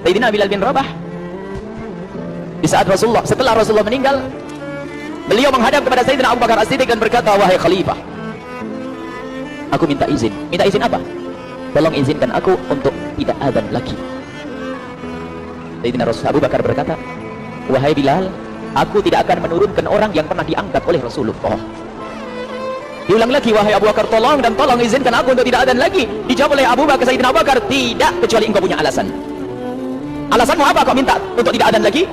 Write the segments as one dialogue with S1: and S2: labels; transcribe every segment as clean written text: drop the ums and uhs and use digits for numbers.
S1: Sayyidina Bilal bin Rabah. Di saat setelah Rasulullah meninggal, beliau menghadap kepada Sayyidina Abu Bakar As-Siddiq dan berkata, wahai khalifah, aku minta izin. Minta izin apa? Tolong izinkan aku untuk tidak adzan lagi. Sayyidina Abu Bakar berkata, wahai Bilal, aku tidak akan menurunkan orang yang pernah diangkat oleh Rasulullah. Diulang lagi, wahai Abu Bakar, tolong izinkan aku untuk tidak adzan lagi. Dijawab oleh Sayyidina Abu Bakar, tidak, kecuali engkau punya alasan. Alasanmu apa kau minta untuk tidak adzan lagi?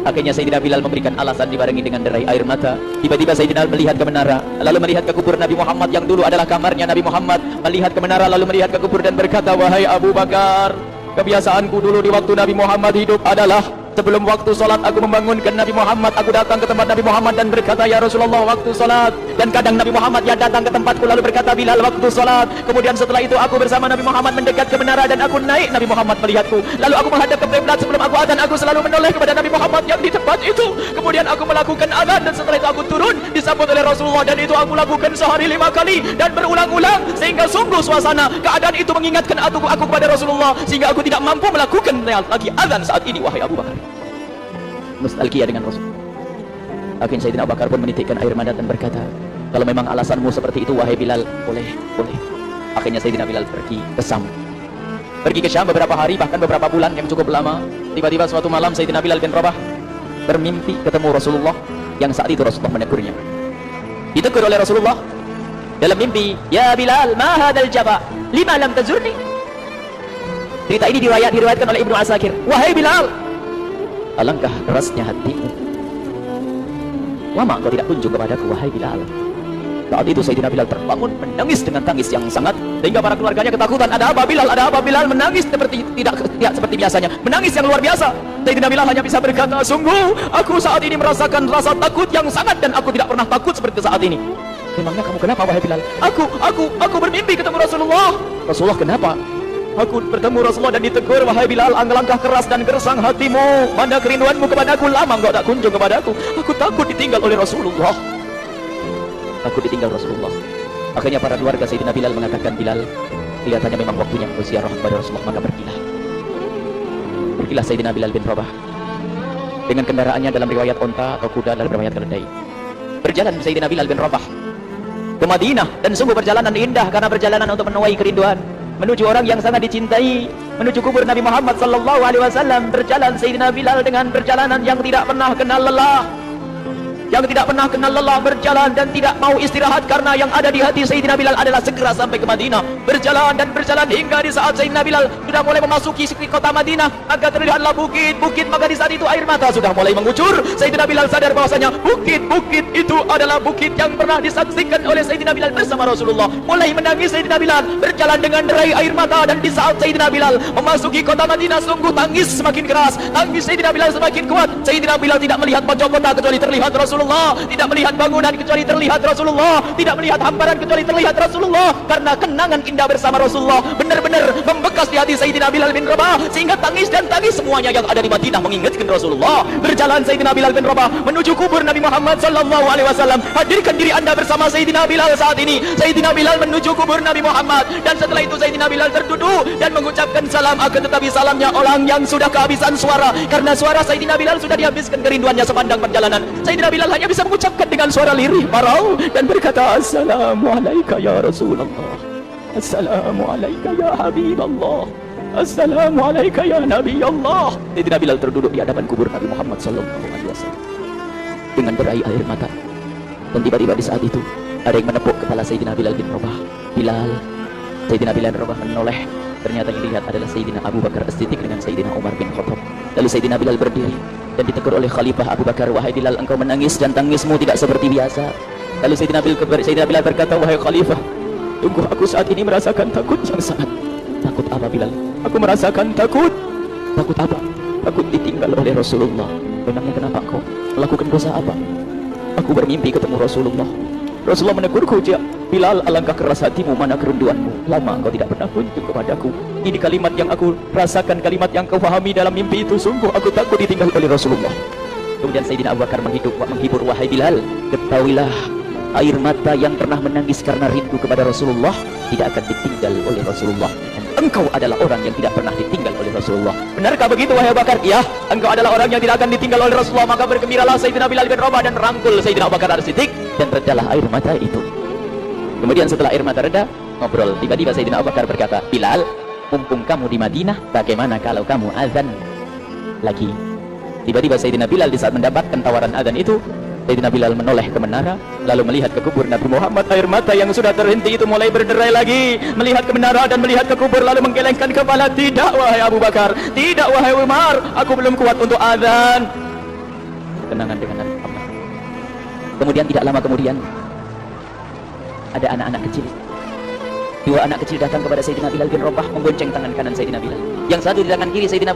S1: Akhirnya Sayyidina Bilal memberikan alasan dibarengi dengan derai air mata. Tiba-tiba Sayyidina melihat ke menara, lalu melihat ke kubur Nabi Muhammad yang dulu adalah kamarnya Nabi Muhammad. Melihat ke menara lalu melihat ke kubur dan berkata, wahai Abu Bakar, kebiasaanku dulu di waktu Nabi Muhammad hidup adalah sebelum waktu sholat aku membangunkan Nabi Muhammad. Aku datang ke tempat Nabi Muhammad dan berkata, ya Rasulullah, waktu sholat. Dan kadang Nabi Muhammad ya datang ke tempatku lalu berkata, Bilal, waktu sholat. Kemudian setelah itu aku bersama Nabi Muhammad mendekat ke menara dan aku naik. Nabi Muhammad melihatku, lalu aku menghadap ke kiblat. Sebelum aku adzan, aku selalu menoleh kepada Nabi Muhammad yang di tempat itu. Kemudian aku melakukan adzan dan setelah itu aku turun disambut oleh Rasulullah, dan itu aku lakukan sehari 5 kali dan berulang-ulang, sehingga sungguh suasana keadaan itu mengingatkan aku kepada Rasulullah, sehingga aku tidak mampu melakukan lagi adzan saat ini. Wahai Abu Bakar, nostalgia dengan Rasul. Akhirnya Sayyidina Abu Bakar pun menitikkan air mata dan berkata, kalau memang alasanmu seperti itu, wahai Bilal, boleh. Akhirnya Sayyidina Bilal pergi ke Syam beberapa hari, bahkan beberapa bulan yang cukup lama. Tiba-tiba suatu malam Sayyidina Bilal bin Rabah bermimpi ketemu Rasulullah, yang saat itu Rasulullah menegurnya. Ditegur oleh Rasulullah dalam mimpi, ya Bilal, ma hadzal jaba, lima lam tazurni. Cerita ini diriwayatkan oleh Ibnu Asakir. Wahai Bilal, alangkah kerasnya hatimu, lama engkau tidak kunjung kepadaku, wahai Bilal. Saat itu Sayyidina Bilal terbangun menangis dengan tangis yang sangat, sehingga para keluarganya ketakutan. Ada apa Bilal? Ada apa Bilal? Menangis tidak seperti biasanya, menangis yang luar biasa. Sayyidina Bilal hanya bisa berkata, sungguh aku saat ini merasakan rasa takut yang sangat, dan aku tidak pernah takut seperti saat ini. Memangnya kamu kenapa, wahai Bilal? Aku bermimpi ketemu Rasulullah. Rasulullah, kenapa? Aku bertemu Rasulullah dan ditegur, wahai Bilal, alangkah keras dan gersang hatimu, mana kerinduanmu kepadaku, lama engkau tak kunjung kepadaku. Aku takut ditinggal oleh Rasulullah. Aku ditinggal Rasulullah. Akhirnya para keluarga Sayyidina Bilal mengatakan, Bilal, kelihatannya memang waktunya engkau ziarah kepada Rasulullah, maka pergilah Sayyidina Bilal bin Rabah dengan kendaraannya, dalam riwayat onta atau kuda, dalam riwayat keledai. Berjalan Sayyidina Bilal bin Rabah ke Madinah, dan sungguh perjalanan indah karena perjalanan untuk menuai kerinduan, menuju orang yang sangat dicintai, menuju kubur Nabi Muhammad sallallahu alaihi wasallam. Berjalan Sayyidina Bilal dengan perjalanan yang tidak pernah kenal lelah, berjalan dan tidak mau istirahat, karena yang ada di hati Sayyidina Bilal adalah segera sampai ke Madinah. Berjalan hingga di saat Sayyidina Bilal sudah mulai memasuki kota Madinah, maka terlihatlah bukit, maka di saat itu air mata sudah mulai mengucur. Sayyidina Bilal sadar bahwasanya bukit itu adalah bukit yang pernah disaksikan oleh Sayyidina Bilal bersama Rasulullah. Mulai menangis Sayyidina Bilal, berjalan dengan derai air mata, dan di saat Sayyidina Bilal memasuki kota Madinah, sungguh tangis semakin keras, tangis Sayyidina Bilal semakin kuat. Sayyidina Bilal tidak melihat pojok kota kecuali terlihat Rasulullah, tidak melihat bangunan kecuali terlihat Rasulullah, tidak melihat hamparan kecuali terlihat Rasulullah, karena kenangan indah bersama Rasulullah benar-benar membekas di hati Sayyidina Bilal bin Rabah, sehingga tangis semuanya yang ada di Madinah mengingatkan Rasulullah. Berjalan Sayyidina Bilal bin Rabah menuju kubur Nabi Muhammad sallallahu alaihi wasallam. Hadirkan diri Anda bersama Sayyidina Bilal saat ini. Sayyidina Bilal menuju kubur Nabi Muhammad, dan setelah itu Sayyidina Bilal terduduk dan mengucapkan salam, akan tetapi salamnya orang yang sudah kehabisan suara, karena suara Sayyidina Bilal sudah dihabiskan kerinduannya sepanjang perjalanan. Sayyidina Bilal hanya bisa mengucapkan dengan suara lirih parau dan berkata, Assalamualaikum ya Rasulullah, Assalamualaikum ya Habiballah, Assalamualaikum ya Nabi Allah. Sayyidina Bilal terduduk di hadapan kubur Nabi Muhammad sallallahu alaihi wasallam dengan berai air mata, dan tiba-tiba di saat itu ada yang menepuk kepala Sayyidina Bilal bin Rabah. Bilal. Sayyidina Bilal bin Rabah menoleh, ternyata yang dilihat adalah Sayyidina Abu Bakar As-Siddiq dengan Sayyidina Umar bin Khattab. Lalu Sayyidina Bilal berdiri dan ditegur oleh Khalifah Abu Bakar, wahai Bilal, engkau menangis dan tangismu tidak seperti biasa. Lalu Sayyidina Bilal berkata, wahai Khalifah, tunggu, aku saat ini merasakan takut yang sangat. Takut apa Bilal? Aku merasakan takut. Takut apa? Takut ditinggal oleh Rasulullah. Memangnya kenapa kau melakukan dosa apa? Aku bermimpi ketemu Rasulullah. Rasulullah menegurku, Bilal, alangkah keras hatimu, mana kerinduanmu, lama engkau tidak pernah kunjung kepadaku. Ini kalimat yang aku rasakan, kalimat yang kau pahami dalam mimpi itu. Sungguh aku takut ditinggal oleh Rasulullah. Kemudian Sayyidina Abu Bakar menghibur, wahai Bilal, ketahuilah Air mata yang pernah menangis karena rindu kepada Rasulullah tidak akan ditinggal oleh Rasulullah. Dan engkau adalah orang yang tidak pernah ditinggal oleh Rasulullah. Benarkah begitu wahai Abu Bakar? Ya, engkau adalah orang yang tidak akan ditinggal oleh Rasulullah. Maka bergembiralah Sayyidina Bilal bin Rabah dan rangkul Sayyidina Abu Bakar As-Siddiq, dan redalah air mata itu. Kemudian setelah air mata reda, ngobrol. Tiba-tiba Sayyidina Abu Bakar berkata, Bilal, mumpung kamu di Madinah, bagaimana kalau kamu azan lagi? Tiba-tiba Sayyidina Bilal di saat mendapatkan tawaran azan itu, Sayyidina Bilal menoleh ke menara, lalu melihat ke kubur Nabi Muhammad. Air mata yang sudah terhenti itu mulai berderai lagi, melihat ke menara dan melihat ke kubur, lalu menggelengkan kepala. Tidak wahai Abu Bakar, tidak wahai Umar, aku belum kuat untuk azan. Kenangan dengan Nabi Muhammad. Kemudian tidak lama kemudian ada anak-anak kecil. Dua anak kecil datang kepada Sayyidina Bilal bin Rabah, membonceng tangan kanan Sayyidina Bilal. Yang satu di tangan kiri Sayyidina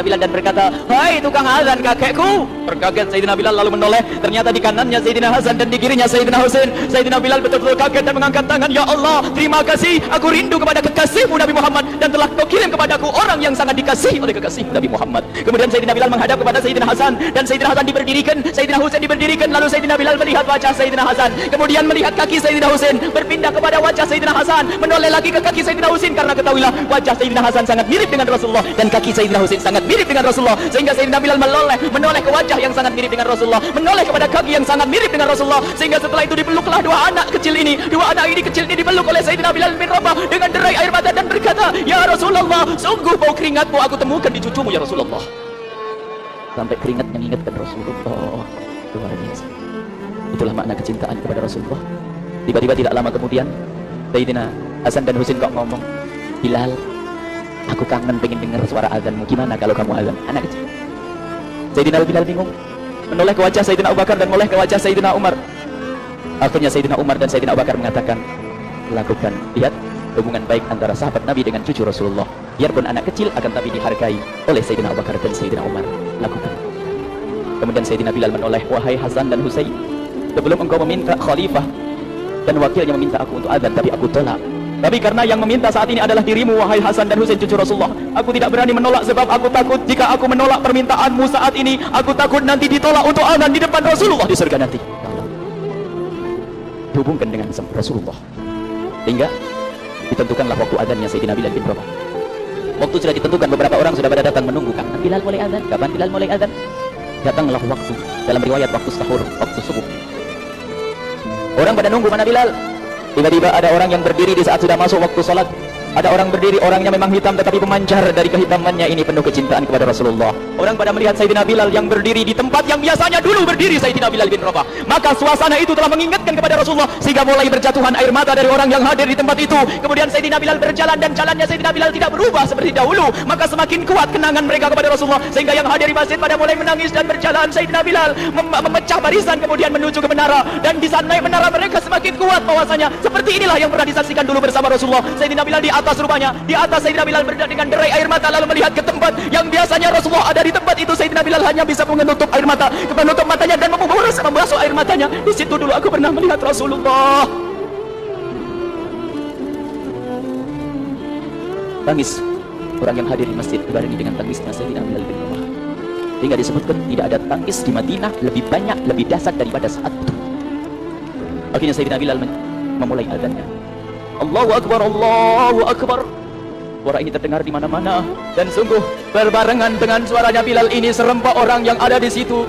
S1: Bilal dan berkata, "Hai tukang azan kakekku." Terkaget Sayyidina Bilal lalu menoleh, ternyata di kanannya Sayyidina Hasan dan di kirinya Sayyidina Husain. Sayyidina Bilal betul-betul kaget dan mengangkat tangan, "Ya Allah, terima kasih, aku rindu kepada kekasihmu Nabi Muhammad, dan telah kau kirim kepadaku orang yang sangat dikasihi oleh kekasih Nabi Muhammad." Kemudian Sayyidina Bilal menghadap kepada Sayyidina Hasan, dan Sayyidina Hasan diberdirikan, Sayyidina Husain diberdirikan. Lalu Sayyidina Bilal melihat wajah Sayyidina Hasan, kemudian melihat kaki Sayyidina Husain, berpindah kepada wajah Sayyidina Hasan, menoleh lagi ke kaki Sayyidina Husain, karena ketahuilah wajah Sayyidina Hasan sangat mirip dengan Rasulullah dan kaki Sayyidina Husain sangat mirip dengan Rasulullah, sehingga Sayyidina Bilal menoleh ke wajah yang sangat mirip dengan Rasulullah, menoleh kepada kaki yang sangat mirip dengan Rasulullah, sehingga setelah itu dipeluklah dua anak kecil ini dipeluk oleh Sayyidina Bilal bin Rabah dengan derai air mata dan berkata, "Ya Rasulullah, sungguh bau keringatmu aku temukan di cucumu ya Rasulullah." Sampai keringat yang mengingatkan Rasulullah. Luar biasa. Itulah makna kecintaan kepada Rasulullah. Tiba-tiba tidak lama kemudian Sayyidina Hasan dan Husain kok ngomong, "Bilal, aku kangen pengen dengar suara azanmu. Gimana kalau kamu azan?" Anak kecil. Sayyidina Bilal bingung, menoleh ke wajah Sayyidina Abu Bakar dan menoleh ke wajah Sayyidina Umar. Akhirnya Sayyidina Umar dan Sayyidina Abu Bakar mengatakan, "Lakukan, lihat hubungan baik antara sahabat Nabi dengan cucu Rasulullah. Biarpun anak kecil akan tapi dihargai oleh Sayyidina Abu Bakar dan Sayyidina Umar. Lakukan." Kemudian Sayyidina Bilal menoleh, "Wahai Hasan dan Husain, sebelum engkau meminta khalifah dan wakilnya meminta aku untuk azan, tapi aku tolak. Tapi karena yang meminta saat ini adalah dirimu, wahai Hasan dan Husain cucu Rasulullah, aku tidak berani menolak, sebab aku takut jika aku menolak permintaanmu saat ini, aku takut nanti ditolak untuk azan di depan Rasulullah di surga nanti." Dihubungkan dengan Rasulullah, hingga ditentukanlah waktu azannya Sayyidina Bilal bin Rabah. Waktu sudah ditentukan, beberapa orang sudah pada datang menunggu, kapan Bilal mulai azan, kapan Bilal mulai azan. Datanglah waktu, dalam riwayat waktu sahur, waktu subuh. Orang pada nunggu mana Bilal. Tiba-tiba ada orang yang berdiri di saat sudah masuk waktu salat. Ada orang berdiri, orangnya memang hitam tetapi pemancar dari kehitamannya ini penuh kecintaan kepada Rasulullah. Orang pada melihat Sayyidina Bilal yang berdiri di tempat yang biasanya dulu berdiri Sayyidina Bilal bin Rabah. Maka suasana itu telah mengingatkan kepada Rasulullah, sehingga mulai berjatuhan air mata dari orang yang hadir di tempat itu. Kemudian Sayyidina Bilal berjalan, dan jalannya Sayyidina Bilal tidak berubah seperti dahulu. Maka semakin kuat kenangan mereka kepada Rasulullah, sehingga yang hadir di masjid pada mulai menangis dan berjalan. Sayyidina Bilal memecah barisan kemudian menuju ke menara, dan di sana naik menara mereka semakin kuat bahwasanya seperti inilah yang pernah disaksikan dulu bersama Rasulullah. Sayyidina Bilal di atas rupanya, di atas Sayyidina Bilal berada dengan derai air mata, lalu melihat ke tempat yang biasanya Rasulullah ada di tempat itu. Sayyidina Bilal hanya bisa menutup air mata, menutup matanya dan membasuh air matanya. Di situ dulu aku pernah melihat Rasulullah. Tangis orang yang hadir di masjid dibarengi dengan tangisnya Sayyidina Bilal bin Rabah, hingga disebutkan tidak ada tangis di Madinah lebih banyak, lebih dahsyat daripada saat itu. Akhirnya Sayyidina Bilal memulai azannya. Allahu Akbar, Allahu Akbar. Suara ini terdengar di mana-mana, dan sungguh berbarengan dengan suaranya Bilal ini serempak orang yang ada di situ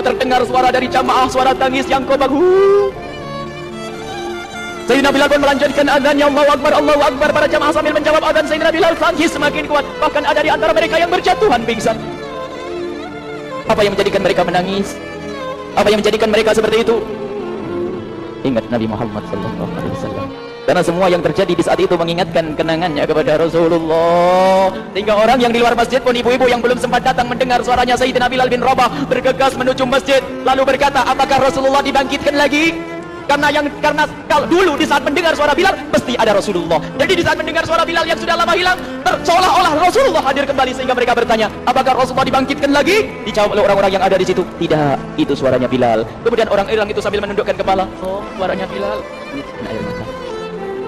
S1: terdengar suara dari jamaah, suara tangis yang kobahu. Sayyidina Bilal pun melanjutkan azannya, Allahu Akbar, Allahu Akbar. Para jamaah sambil menjawab azan Sayyidina Bilal, tangis semakin kuat. Bahkan ada di antara mereka yang berjatuhan pingsan. Apa yang menjadikan mereka menangis? Apa yang menjadikan mereka seperti itu? Ingat Nabi Muhammad SAW. Karena semua yang terjadi di saat itu mengingatkan kenangannya kepada Rasulullah, sehingga orang yang di luar masjid pun, ibu-ibu yang belum sempat datang mendengar suaranya Sayyidina Bilal bin Rabah, bergegas menuju masjid lalu berkata, "Apakah Rasulullah dibangkitkan lagi?" Karena kalau dulu di saat mendengar suara Bilal pasti ada Rasulullah. Jadi di saat mendengar suara Bilal yang sudah lama hilang, seolah-olah Rasulullah hadir kembali, sehingga mereka bertanya, "Apakah Rasulullah dibangkitkan lagi?" Dijawab oleh orang-orang yang ada di situ, "Tidak, itu suaranya Bilal." Kemudian orang itu sambil menundukkan kepala, "Oh, suaranya Bilal." Ini air mata.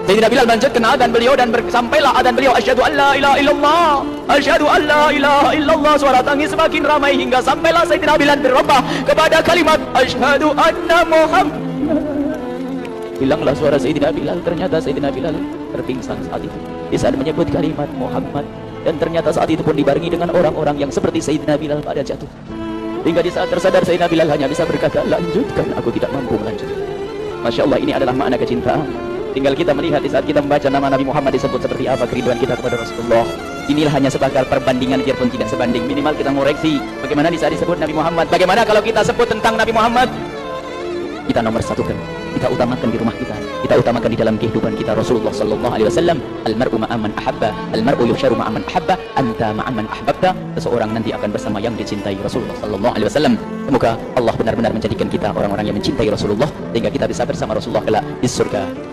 S1: Sayyidina Bilal melanjutkan adzan beliau, dan sampailah adzan beliau, "Asyhadu an la ilaha illallah, asyhadu an la ilaha illallah." Suara tangis semakin ramai hingga sampailah Sayyidina Bilal bin Rabah kepada kalimat, "Asyhadu anna Muhammad Hilanglah suara Sayyidina Bilal. Ternyata Sayyidina Bilal terpingsan saat itu di saat menyebut kalimat Muhammad. Dan ternyata saat itu pun dibarengi dengan orang-orang yang seperti Sayyidina Bilal pada jatuh. Hingga di saat tersadar Sayyidina Bilal hanya bisa berkata, lanjutkan, aku tidak mampu melanjutkan. Masya Allah, ini adalah makna kecintaan. Tinggal kita melihat di saat kita membaca nama Nabi Muhammad disebut seperti apa kerinduan kita kepada Rasulullah. Inilah hanya sebagai perbandingan biarpun tidak sebanding. Minimal kita ngoreksi bagaimana di saat disebut Nabi Muhammad. Bagaimana kalau kita sebut tentang Nabi Muhammad, kita nomor satukan, kita utamakan di rumah kita utamakan di dalam kehidupan kita Rasulullah sallallahu alaihi wasallam. Almar'u ma'aman ahabba, almar'u yuhsyaru ma'aman ahabba, anta ma'aman ahbabta. Seseorang nanti akan bersama yang dicintai Rasulullah sallallahu alaihi wasallam. Semoga Allah benar-benar menjadikan kita orang-orang yang mencintai Rasulullah sehingga kita bisa bersama Rasulullah kelak di surga.